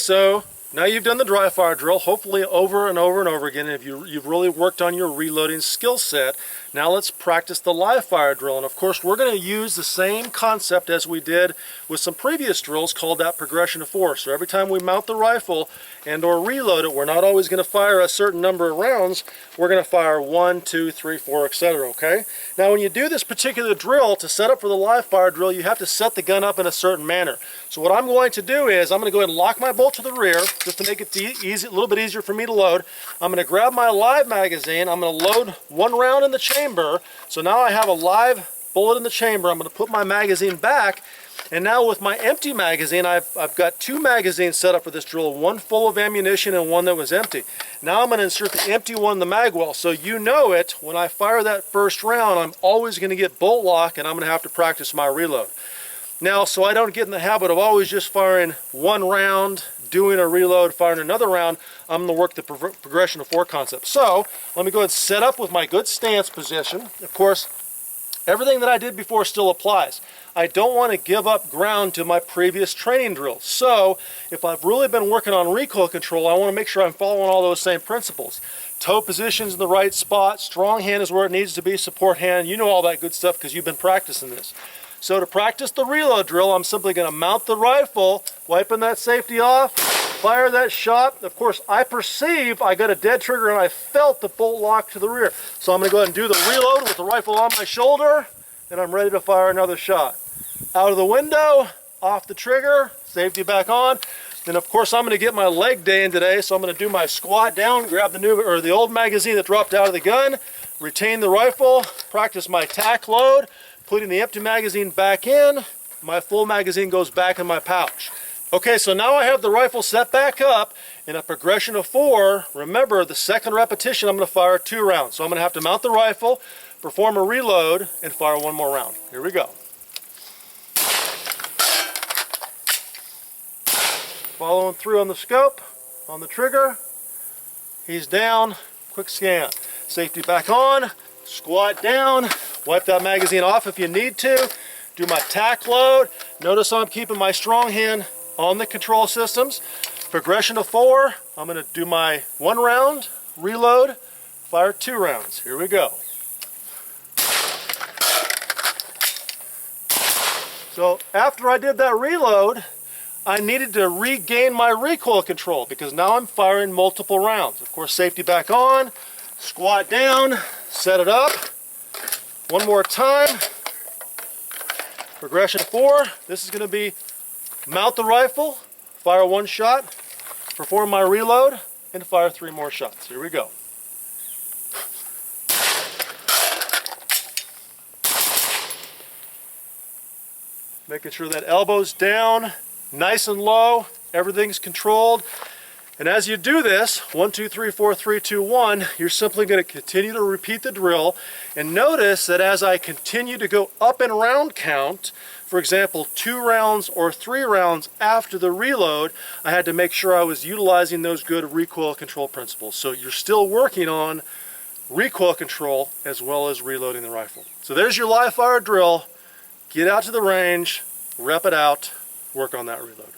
So now you've done the dry fire drill, hopefully over and over and over again, and you've really worked on your reloading skill set. Now let's practice the live fire drill. And of course, we're going to use the same concept as we did with some previous drills called that progression of 4. So every time we mount the rifle and or reload it, we're not always going to fire a certain number of rounds. We're going to fire 1, 2, 3, 4, etc. Okay? Now when you do this particular drill, to set up for the live fire drill, you have to set the gun up in a certain manner. So what I'm going to do is I'm going to go ahead and lock my bolt to the rear just to make it easy, a little bit easier for me to load. I'm going to grab my live magazine. I'm going to load 1 round in the chamber. So now I have a live bullet in the chamber. I'm going to put my magazine back, and now with my empty magazine, I've got 2 magazines set up for this drill, 1 full of ammunition and 1 that was empty. Now I'm going to insert the empty one in the mag well, so you know it, when I fire that first round, I'm always going to get bolt lock, and I'm going to have to practice my reload. Now, so I don't get in the habit of always just firing 1 round, doing a reload, firing another round, I'm going to work the progression of 4 concept. So let me go ahead and set up with my good stance position. Of course, everything that I did before still applies. I don't want to give up ground to my previous training drills. So if I've really been working on recoil control, I want to make sure I'm following all those same principles. Toe positions in the right spot, strong hand is where it needs to be, support hand, you know all that good stuff because you've been practicing this. So to practice the reload drill, I'm simply going to mount the rifle, wiping that safety off, fire that shot. Of course, I perceive I got a dead trigger and I felt the bolt lock to the rear. So I'm going to go ahead and do the reload with the rifle on my shoulder, and I'm ready to fire another shot. Out of the window, off the trigger, safety back on. Then of course I'm going to get my leg day in today, so I'm going to do my squat down, grab the old magazine that dropped out of the gun, retain the rifle, practice my tack load, putting the empty magazine back in, my full magazine goes back in my pouch. Okay, so now I have the rifle set back up in a progression of 4. Remember, the second repetition I'm going to fire 2 rounds. So I'm going to have to mount the rifle, perform a reload, and fire 1 more round. Here we go. Following through on the scope, on the trigger. He's down, quick scan. Safety back on, squat down. Wipe that magazine off if you need to. Do my tack load. Notice I'm keeping my strong hand on the control systems. Progression of 4. I'm going to do my 1 round, reload, fire 2 rounds. Here we go. So after I did that reload, I needed to regain my recoil control because now I'm firing multiple rounds. Of course, safety back on, squat down, set it up. 1 more time. Progression 4. This is going to be mount the rifle, fire 1 shot, perform my reload, and fire 3 more shots. Here we go. Making sure that elbow's down, nice and low, everything's controlled. And as you do this, 1, 2, 3, 4, 3, 2, 1, you're simply going to continue to repeat the drill. And notice that as I continue to go up in round count, for example, 2 rounds or 3 rounds after the reload, I had to make sure I was utilizing those good recoil control principles. So you're still working on recoil control as well as reloading the rifle. So there's your live fire drill. Get out to the range, rep it out, work on that reload.